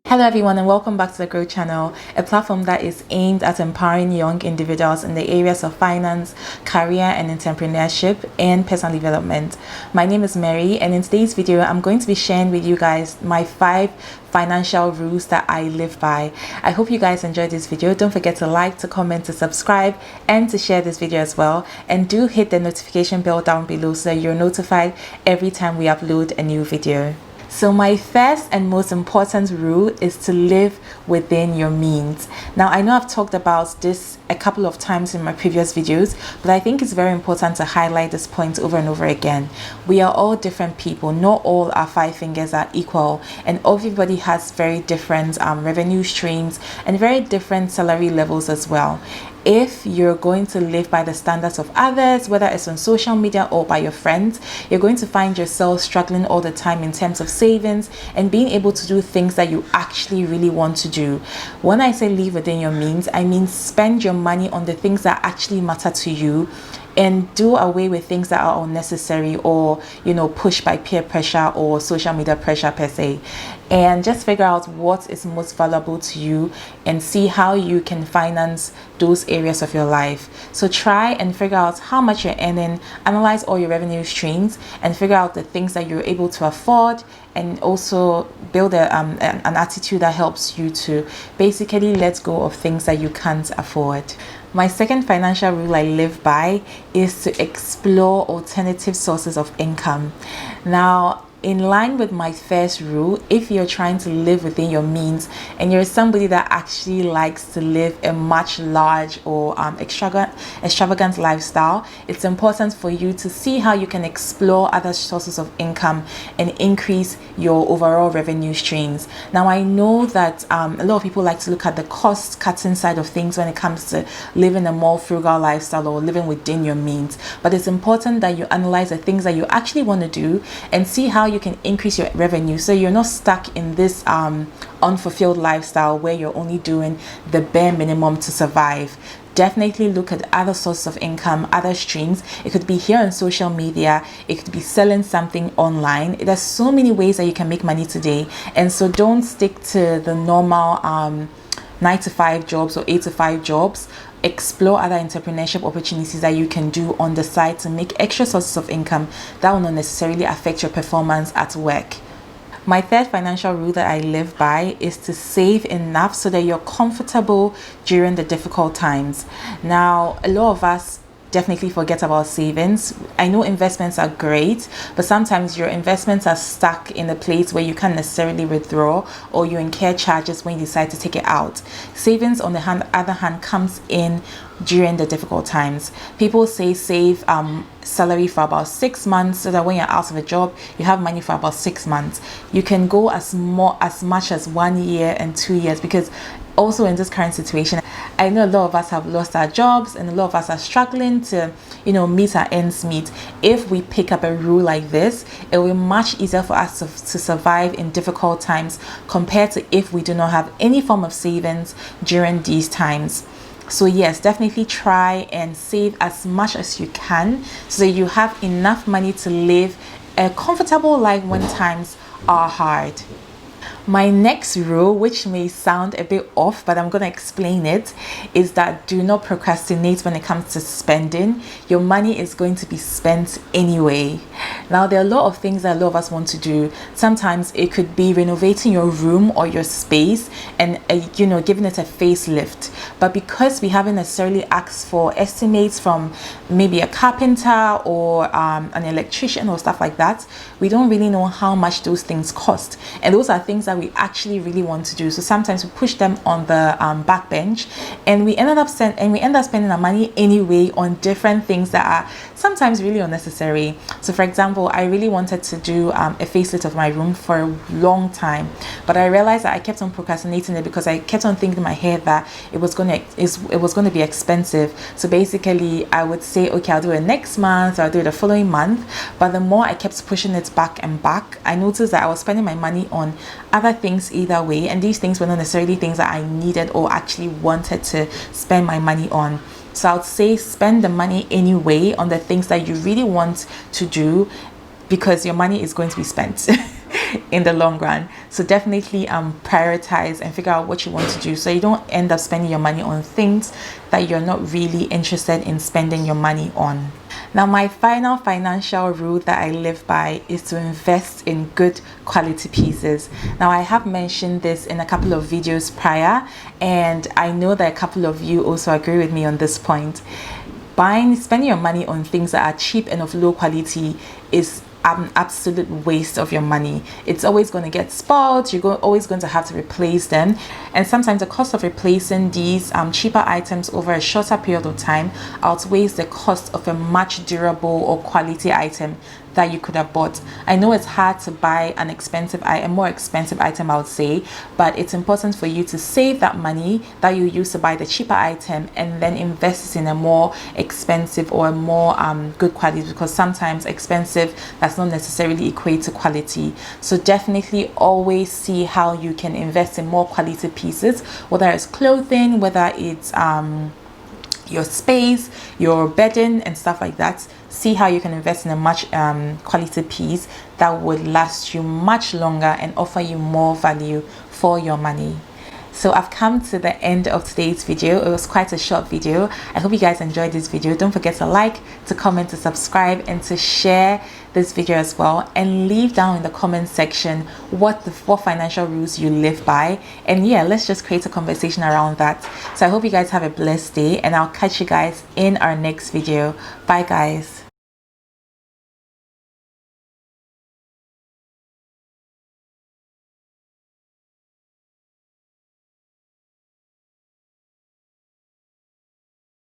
Hello everyone and welcome back to the Grow channel, a platform that is aimed at empowering young individuals in the areas of finance, career and entrepreneurship and personal development. My name is Mary, and in today's video I'm going to be sharing with you guys my 5 financial rules that I live by. I hope you guys enjoyed this video. Don't forget to like, to comment, to subscribe and to share this video as well, and do hit the notification bell down below so that you're notified every time we upload a new video. So my first and most important rule is to live within your means. Now, I know I've talked about this a couple of times in my previous videos, but I think it's very important to highlight this point over and over again. We are all different people. Not all our 5 fingers are equal, and everybody has very different revenue streams and very different salary levels as well. If you're going to live by the standards of others, whether it's on social media or by your friends, you're going to find yourself struggling all the time in terms of savings and being able to do things that you actually really want to do. When I say live within your means, I mean spend your money on the things that actually matter to you, and do away with things that are unnecessary or pushed by peer pressure or social media pressure per se, and just figure out what is most valuable to you and see how you can finance those areas of your life. So try and figure out how much you're earning, analyze all your revenue streams and figure out the things that you're able to afford, and also build an attitude that helps you to basically let go of things that you can't afford. My second financial rule I live by is to explore alternative sources of income. Now, in line with my first rule, if you're trying to live within your means and you're somebody that actually likes to live a much large or extravagant lifestyle, it's important for you to see how you can explore other sources of income and increase your overall revenue streams. Now, I know that a lot of people like to look at the cost cutting side of things when it comes to living a more frugal lifestyle or living within your means, but it's important that you analyze the things that you actually want to do and see how you can increase your revenue so you're not stuck in this unfulfilled lifestyle where you're only doing the bare minimum to survive. Definitely look at other sources of income, other streams. It could be here on social media, it could be selling something online. There's so many ways that you can make money today, and so don't stick to the normal 9-to-5 jobs or 8-to-5 jobs. Explore other entrepreneurship opportunities that you can do on the side to make extra sources of income that will not necessarily affect your performance at work. My third financial rule that I live by is to save enough so that you're comfortable during the difficult times. Now, a lot of us definitely forget about savings. I know investments are great, but sometimes your investments are stuck in a place where you can't necessarily withdraw, or you incur charges when you decide to take it out. Savings, on the other hand, comes in during the difficult times. People say save salary for about 6 months so that when you're out of a job you have money for about 6 months. You can go as much as 1 year and 2 years, because also in this current situation, I know a lot of us have lost our jobs and a lot of us are struggling to meet our ends meet. If we pick up a rule like this, it will be much easier for us to survive in difficult times compared to if we do not have any form of savings during these times. So yes, definitely try and save as much as you can so that you have enough money to live a comfortable life when times are hard. My next rule, which may sound a bit off, but I'm going to explain it, is that do not procrastinate when it comes to spending. Your money is going to be spent anyway. Now, there are a lot of things that a lot of us want to do. Sometimes it could be renovating your room or your space and giving it a facelift. But because we haven't necessarily asked for estimates from maybe a carpenter or an electrician or stuff like that, we don't really know how much those things cost. And those are things that we actually really want to do. So sometimes we push them on the back bench, and we end up spending our money anyway on different things that are sometimes really unnecessary. So for example, I really wanted to do a facelift of my room for a long time, but I realized that I kept on procrastinating it because I kept on thinking in my head that it was going to be expensive. So basically I would say, okay, I'll do it next month or I'll do it the following month, but the more I kept pushing it back and back, I noticed that I was spending my money on other things either way, and these things were not necessarily things that I needed or actually wanted to spend my money on. So I would say spend the money anyway on the things that you really want to do, because your money is going to be spent. in the long run. So definitely prioritize and figure out what you want to do, so you don't end up spending your money on things that you're not really interested in spending your money on. Now, my final financial rule that I live by is to invest in good quality pieces. Now, I have mentioned this in a couple of videos prior, and I know that a couple of you also agree with me on this point. Spending your money on things that are cheap and of low quality is an absolute waste of your money. It's always going to get spoiled. You're always going to have to replace them, and sometimes the cost of replacing these cheaper items over a shorter period of time outweighs the cost of a much durable or quality item that you could have bought. I know it's hard to buy a more expensive item, I would say, but it's important for you to save that money that you use to buy the cheaper item and then invest it in a more expensive or a more good quality, because sometimes expensive does not necessarily equate to quality. So definitely always see how you can invest in more quality pieces, whether it's clothing, whether it's your space, your bedding and stuff like that. See how you can invest in a much quality piece that would last you much longer and offer you more value for your money. So I've come to the end of today's video. It was quite a short video. I hope you guys enjoyed this video. Don't forget to like, to comment, to subscribe, and to share this video as well, and leave down in the comment section what financial rules you live by, and yeah, let's just create a conversation around that. So I hope you guys have a blessed day, and I'll catch you guys in our next video. Bye guys.